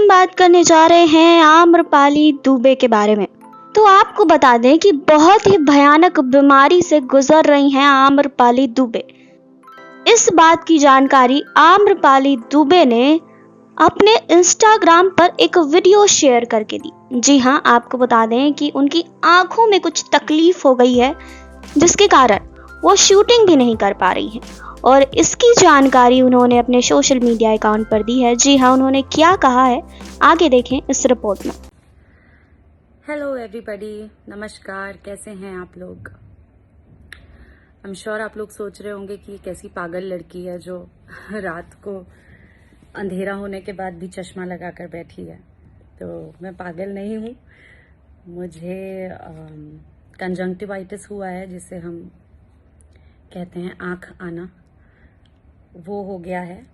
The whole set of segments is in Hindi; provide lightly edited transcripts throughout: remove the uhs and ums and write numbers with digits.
हम बात करने जा रहे हैं आम्रपाली दुबे के बारे में। तो आपको बता दें कि बहुत ही भयानक बीमारी से गुजर रही हैं आम्रपाली दुबे। इस बात की जानकारी आम्रपाली दुबे ने अपने इंस्टाग्राम पर एक वीडियो शेयर करके दी। जी हाँ, आपको बता दें कि उनकी आंखों में कुछ तकलीफ हो गई है, जिसके कारण वो शूटिंग भी नहीं कर पा रही हैं। और इसकी जानकारी उन्होंने अपने सोशल मीडिया अकाउंट पर दी है। जी हाँ, उन्होंने क्या कहा है आगे देखें इस रिपोर्ट में। हेलो एवरीबॉडी, नमस्कार। कैसे हैं आप लोग? आई एम श्योर आप लोग सोच रहे होंगे कि कैसी पागल लड़की है जो रात को अंधेरा होने के बाद भी चश्मा लगाकर बैठी है। तो मैं पागल नहीं हूँ। मुझे कंजंक्टिवाइटिस हुआ है, जिसे हम कहते हैं आँख आना, वो हो गया है।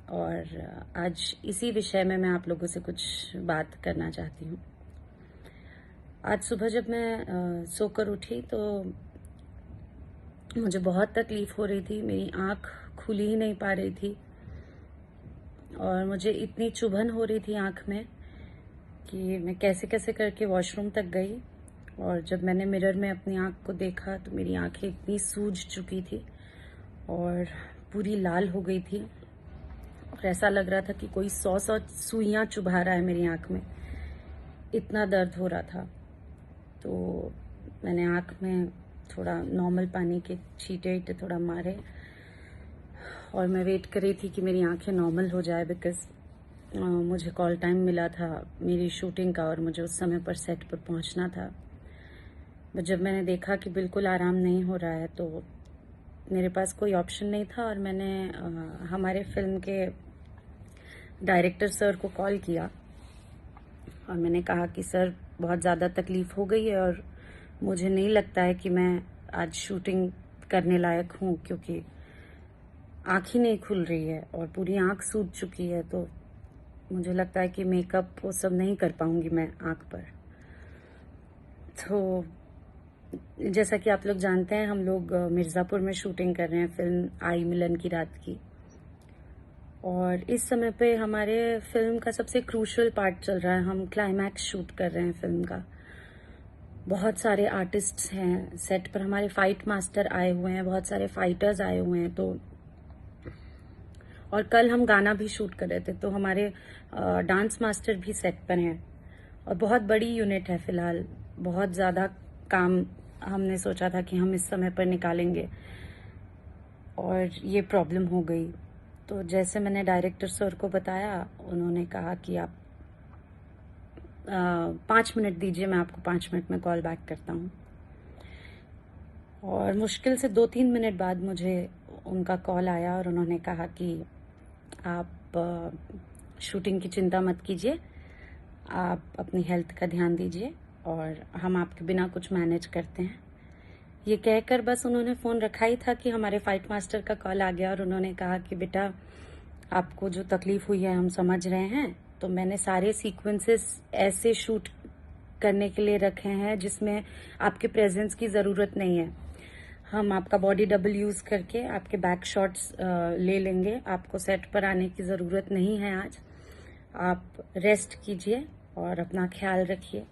और आज इसी विषय में मैं आप लोगों से कुछ बात करना चाहती हूँ। आज सुबह जब मैं सोकर उठी तो मुझे बहुत तकलीफ हो रही थी। मेरी आँख खुली ही नहीं पा रही थी और मुझे इतनी चुभन हो रही थी आँख में कि मैं कैसे कैसे करके वॉशरूम तक गई। और जब मैंने मिरर में अपनी आँख को देखा तो मेरी आँखें इतनी सूज चुकी थी और पूरी लाल हो गई थी और ऐसा लग रहा था कि कोई 100 सुइयां चुभा रहा है मेरी आँख में। इतना दर्द हो रहा था। तो मैंने आँख में थोड़ा नॉर्मल पानी के छींटे थोड़ा मारे और मैं वेट कर रही थी कि मेरी आंखें नॉर्मल हो जाए, बिकॉज मुझे कॉल टाइम मिला था मेरी शूटिंग का और मुझे उस समय पर सेट पर पहुंचना था। बट जब मैंने देखा कि बिल्कुल आराम नहीं हो रहा है तो मेरे पास कोई ऑप्शन नहीं था और मैंने हमारे फिल्म के डायरेक्टर सर को कॉल किया और मैंने कहा कि सर, बहुत ज़्यादा तकलीफ हो गई है और मुझे नहीं लगता है कि मैं आज शूटिंग करने लायक हूँ, क्योंकि आँख ही नहीं खुल रही है और पूरी आँख सूज चुकी है। तो मुझे लगता है कि मेकअप वो सब नहीं कर पाऊंगी मैं आँख पर। तो जैसा कि आप लोग जानते हैं, हम लोग मिर्ज़ापुर में शूटिंग कर रहे हैं फिल्म आई मिलन की रात की। और इस समय पे हमारे फिल्म का सबसे क्रूशियल पार्ट चल रहा है। हम क्लाइमैक्स शूट कर रहे हैं फिल्म का। बहुत सारे आर्टिस्ट्स हैं सेट पर, हमारे फाइट मास्टर आए हुए हैं, बहुत सारे फाइटर्स आए हुए हैं। तो और कल हम गाना भी शूट कर रहे थे, तो हमारे डांस मास्टर भी सेट पर हैं और बहुत बड़ी यूनिट है फिलहाल। बहुत ज़्यादा काम हमने सोचा था कि हम इस समय पर निकालेंगे और ये प्रॉब्लम हो गई। तो जैसे मैंने डायरेक्टर सर को बताया, उन्होंने कहा कि आप 5 मिनट दीजिए, मैं आपको 5 मिनट में कॉल बैक करता हूँ। और मुश्किल से 2-3 मिनट बाद मुझे उनका कॉल आया और उन्होंने कहा कि आप शूटिंग की चिंता मत कीजिए, आप अपनी हेल्थ का ध्यान दीजिए और हम आपके बिना कुछ मैनेज करते हैं। ये कहकर बस उन्होंने फ़ोन रखा ही था कि हमारे फाइट मास्टर का कॉल आ गया और उन्होंने कहा कि बेटा, आपको जो तकलीफ हुई है हम समझ रहे हैं। तो मैंने सारे सीक्वेंसेस ऐसे शूट करने के लिए रखे हैं जिसमें आपके प्रेजेंस की ज़रूरत नहीं है। हम आपका बॉडी डबल यूज़ करके आपके बैक शॉट्स ले लेंगे। आपको सेट पर आने की ज़रूरत नहीं है आज। आप रेस्ट कीजिए और अपना ख्याल रखिए।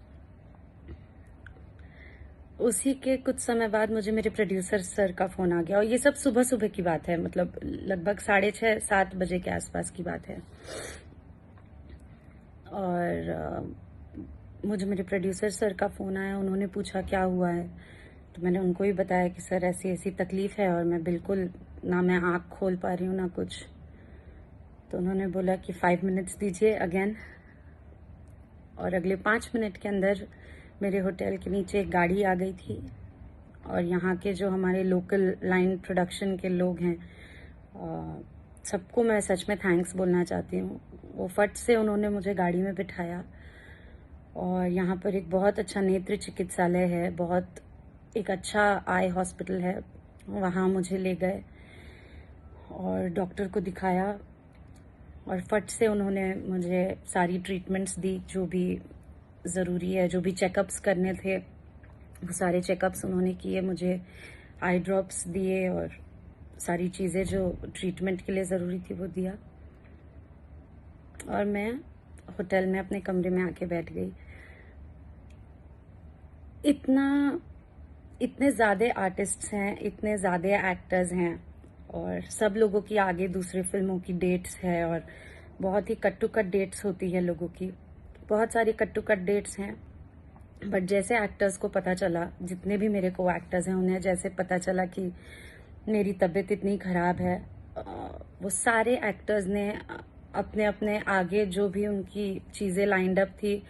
उसी के कुछ समय बाद मुझे मेरे प्रोड्यूसर सर का फ़ोन आ गया और ये सब सुबह सुबह की बात है, मतलब लगभग 6:30-7 बजे के आसपास की बात है। और मुझे मेरे प्रोड्यूसर सर का फ़ोन आया, उन्होंने पूछा क्या हुआ है। तो मैंने उनको ही बताया कि सर ऐसी ऐसी तकलीफ़ है और मैं बिल्कुल ना मैं आँख खोल पा रही हूँ ना कुछ। तो उन्होंने बोला कि 5 मिनट्स दीजिए अगेन। और अगले 5 मिनट के अंदर मेरे होटल के नीचे एक गाड़ी आ गई थी और यहाँ के जो हमारे लोकल लाइन प्रोडक्शन के लोग हैं, सबको मैं सच में थैंक्स बोलना चाहती हूँ। वो फट से उन्होंने मुझे गाड़ी में बिठाया और यहाँ पर एक बहुत अच्छा नेत्र चिकित्सालय है, बहुत एक अच्छा आई हॉस्पिटल है, वहाँ मुझे ले गए और डॉक्टर को दिखाया और फट से उन्होंने मुझे सारी ट्रीटमेंट्स दी, जो भी ज़रूरी है, जो भी चेकअप्स करने थे वो सारे चेकअप्स उन्होंने किए, मुझे आई ड्रॉप्स दिए और सारी चीज़ें जो ट्रीटमेंट के लिए ज़रूरी थी वो दिया। और मैं होटल में अपने कमरे में आके बैठ गई। इतने ज़्यादा आर्टिस्ट्स हैं, इतने ज़्यादा एक्टर्स हैं और सब लोगों की आगे दूसरी फिल्मों की डेट्स है और बहुत ही कट टू कट डेट्स होती है लोगों की, बहुत सारी कट टू कट डेट्स हैं। बट जैसे एक्टर्स को पता चला, जितने भी मेरे को एक्टर्स हैं उन्हें जैसे पता चला कि मेरी तबीयत इतनी ख़राब है, वो सारे एक्टर्स ने अपने अपने आगे जो भी उनकी चीज़ें लाइंड अप थी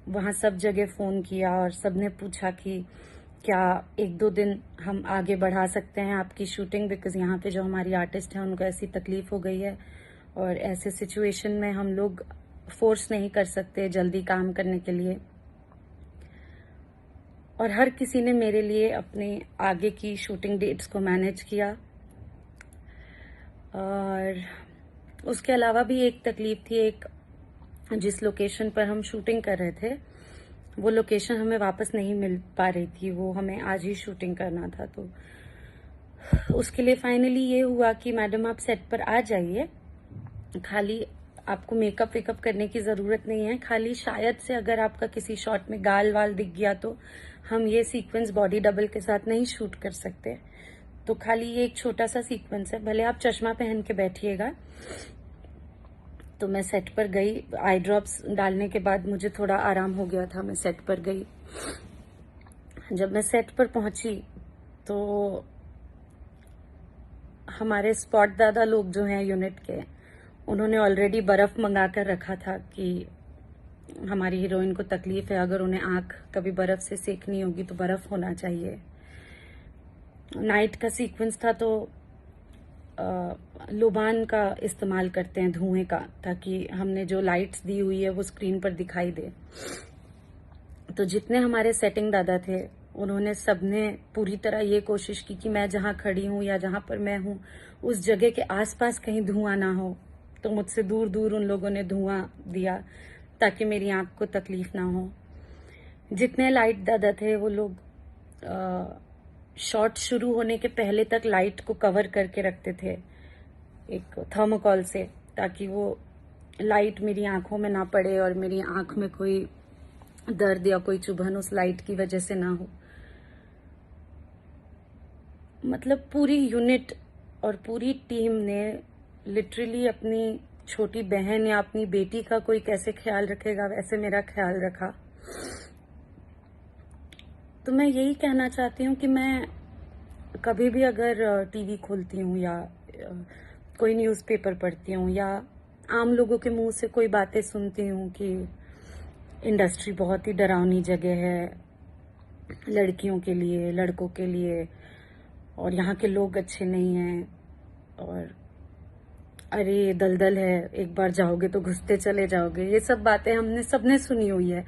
वहाँ सब जगह फ़ोन किया और सब ने पूछा कि क्या 1-2 दिन हम आगे बढ़ा सकते हैं आपकी शूटिंग, बिकॉज़ यहाँ पे जो हमारी आर्टिस्ट हैं उनको ऐसी तकलीफ हो गई है और ऐसे सिचुएशन में हम लोग फोर्स नहीं कर सकते जल्दी काम करने के लिए। और हर किसी ने मेरे लिए अपने आगे की शूटिंग डेट्स को मैनेज किया। और उसके अलावा भी एक तकलीफ थी, एक जिस लोकेशन पर हम शूटिंग कर रहे थे वो लोकेशन हमें वापस नहीं मिल पा रही थी, वो हमें आज ही शूटिंग करना था। तो उसके लिए फाइनली ये हुआ कि मैडम आप सेट पर आ जाइए, खाली आपको मेकअप वेकअप करने की ज़रूरत नहीं है, खाली शायद से अगर आपका किसी शॉट में गाल वाल दिख गया तो हम ये सीक्वेंस बॉडी डबल के साथ नहीं शूट कर सकते, तो खाली ये एक छोटा सा सीक्वेंस है, भले आप चश्मा पहन के बैठिएगा। तो मैं सेट पर गई, आई ड्रॉप्स डालने के बाद मुझे थोड़ा आराम हो गया था, मैं सेट पर गई। जब मैं सेट पर पहुंची तो हमारे स्पॉट दादा लोग जो हैं यूनिट के, उन्होंने ऑलरेडी बर्फ मंगा कर रखा था कि हमारी हीरोइन को तकलीफ है, अगर उन्हें आंख कभी बर्फ से सेकनी होगी तो बर्फ होना चाहिए। नाइट का सीक्वेंस था तो लोबान का इस्तेमाल करते हैं, धुएं का, ताकि हमने जो लाइट्स दी हुई है वो स्क्रीन पर दिखाई दे। तो जितने हमारे सेटिंग दादा थे उन्होंने सबने पूरी तरह ये कोशिश की कि मैं जहां खड़ी हूं या जहां पर मैं हूं उस जगह के आसपास कहीं धुआं ना हो, तो मुझसे दूर दूर उन लोगों ने धुआं दिया ताकि मेरी आंख को तकलीफ ना हो। जितने लाइट दादा थे वो लोग शॉट शुरू होने के पहले तक लाइट को कवर करके रखते थे एक थर्मोकॉल से, ताकि वो लाइट मेरी आंखों में ना पड़े और मेरी आंख में कोई दर्द या कोई चुभन उस लाइट की वजह से ना हो। मतलब पूरी यूनिट और पूरी टीम ने लिटरली अपनी छोटी बहन या अपनी बेटी का कोई कैसे ख्याल रखेगा वैसे मेरा ख्याल रखा। तो मैं यही कहना चाहती हूँ कि मैं कभी भी अगर टीवी खोलती हूँ या कोई न्यूज़पेपर पढ़ती हूँ या आम लोगों के मुंह से कोई बातें सुनती हूँ कि इंडस्ट्री बहुत ही डरावनी जगह है लड़कियों के लिए, लड़कों के लिए, और यहाँ के लोग अच्छे नहीं हैं, और अरे दलदल है, एक बार जाओगे तो घुसते चले जाओगे, ये सब बातें हमने सबने सुनी हुई है।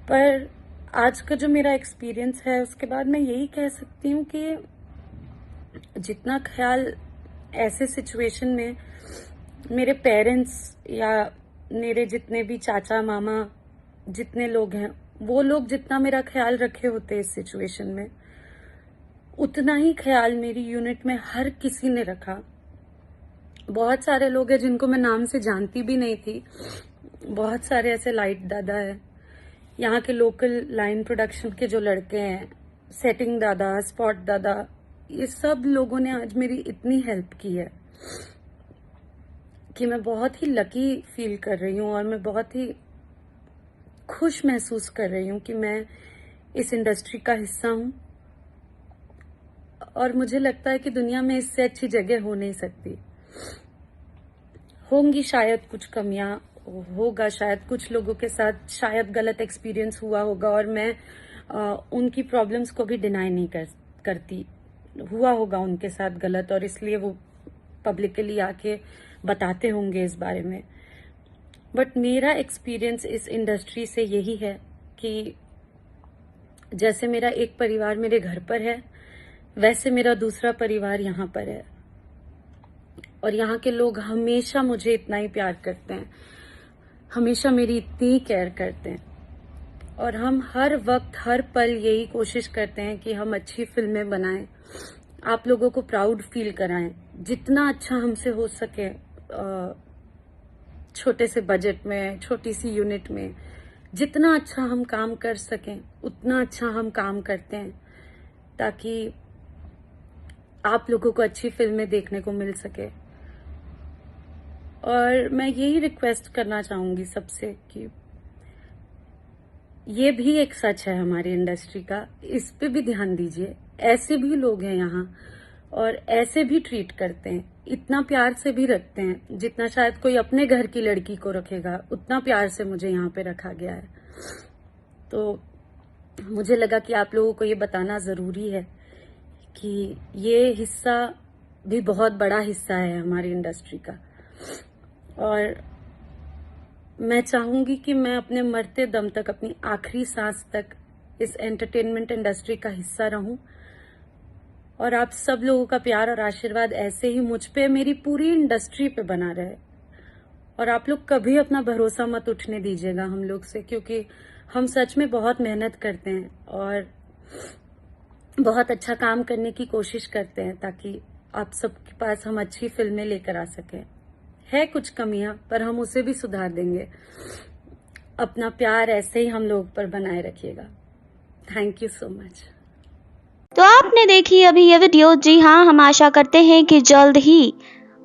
पर आज का जो मेरा एक्सपीरियंस है उसके बाद मैं यही कह सकती हूँ कि जितना ख्याल ऐसे सिचुएशन में मेरे पेरेंट्स या मेरे जितने भी चाचा मामा जितने लोग हैं वो लोग जितना मेरा ख्याल रखे होते इस सिचुएशन में, उतना ही ख्याल मेरी यूनिट में हर किसी ने रखा। बहुत सारे लोग हैं जिनको मैं नाम से जानती भी नहीं थी, बहुत सारे ऐसे लाइट दादा है, यहाँ के लोकल लाइन प्रोडक्शन के जो लड़के हैं, सेटिंग दादा, स्पॉट दादा, ये सब लोगों ने आज मेरी इतनी हेल्प की है कि मैं बहुत ही लकी फील कर रही हूँ और मैं बहुत ही खुश महसूस कर रही हूँ कि मैं इस इंडस्ट्री का हिस्सा हूँ। और मुझे लगता है कि दुनिया में इससे अच्छी जगह हो नहीं सकती। होंगी शायद कुछ कमियां, होगा शायद कुछ लोगों के साथ शायद गलत एक्सपीरियंस हुआ होगा और मैं उनकी प्रॉब्लम्स को भी डिनाई नहीं करती, हुआ होगा उनके साथ गलत और इसलिए वो पब्लिकली आके बताते होंगे इस बारे में। बट मेरा एक्सपीरियंस इस इंडस्ट्री से यही है कि जैसे मेरा एक परिवार मेरे घर पर है वैसे मेरा दूसरा परिवार यहाँ पर है, और यहाँ के लोग हमेशा मुझे इतना ही प्यार करते हैं, हमेशा मेरी इतनी केयर करते हैं, और हम हर वक्त हर पल यही कोशिश करते हैं कि हम अच्छी फिल्में बनाएं, आप लोगों को प्राउड फील कराएं, जितना अच्छा हमसे हो सके छोटे से बजट में, छोटी सी यूनिट में जितना अच्छा हम काम कर सकें उतना अच्छा हम काम करते हैं, ताकि आप लोगों को अच्छी फिल्में देखने को मिल सके। और मैं यही रिक्वेस्ट करना चाहूंगी सबसे कि ये भी एक सच है हमारी इंडस्ट्री का, इस पे भी ध्यान दीजिए। ऐसे भी लोग हैं यहाँ और ऐसे भी ट्रीट करते हैं, इतना प्यार से भी रखते हैं जितना शायद कोई अपने घर की लड़की को रखेगा, उतना प्यार से मुझे यहाँ पे रखा गया है। तो मुझे लगा कि आप लोगों को ये बताना जरूरी है कि ये हिस्सा भी बहुत बड़ा हिस्सा है हमारी इंडस्ट्री का। और मैं चाहूंगी कि मैं अपने मरते दम तक, अपनी आखिरी सांस तक इस एंटरटेनमेंट इंडस्ट्री का हिस्सा रहूं। और आप सब लोगों का प्यार और आशीर्वाद ऐसे ही मुझ पे, मेरी पूरी इंडस्ट्री पे बना रहे। और आप लोग कभी अपना भरोसा मत उठने दीजिएगा हम लोग से, क्योंकि हम सच में बहुत मेहनत करते हैं और बहुत अच्छा काम करने की कोशिश करते हैं, ताकि आप सबके पास हम अच्छी फिल्में लेकर आ सकें। है कुछ कमियां, पर हम उसे भी सुधार देंगे। अपना प्यार ऐसे ही हम लोग पर बनाए रखिएगा। Thank you so much. तो आपने देखी अभी ये वीडियो। जी हाँ, हम आशा करते हैं कि जल्द ही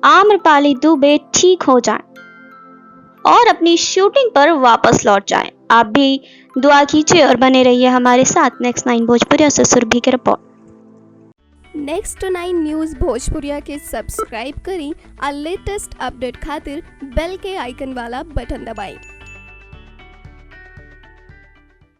आम्रपाली दुबे ठीक हो जाएं और अपनी शूटिंग पर वापस लौट जाएं। आप भी दुआ कीजिए और बने रहिए हमारे साथ। नेक्स्ट 9 भोजपुरिया से सुरभि की रिपोर्ट। नेक्स्ट 9 न्यूज़ भोजपुरिया के सब्सक्राइब करी और लेटेस्ट अपडेट खातिर बेल के आइकन वाला बटन दबाएं।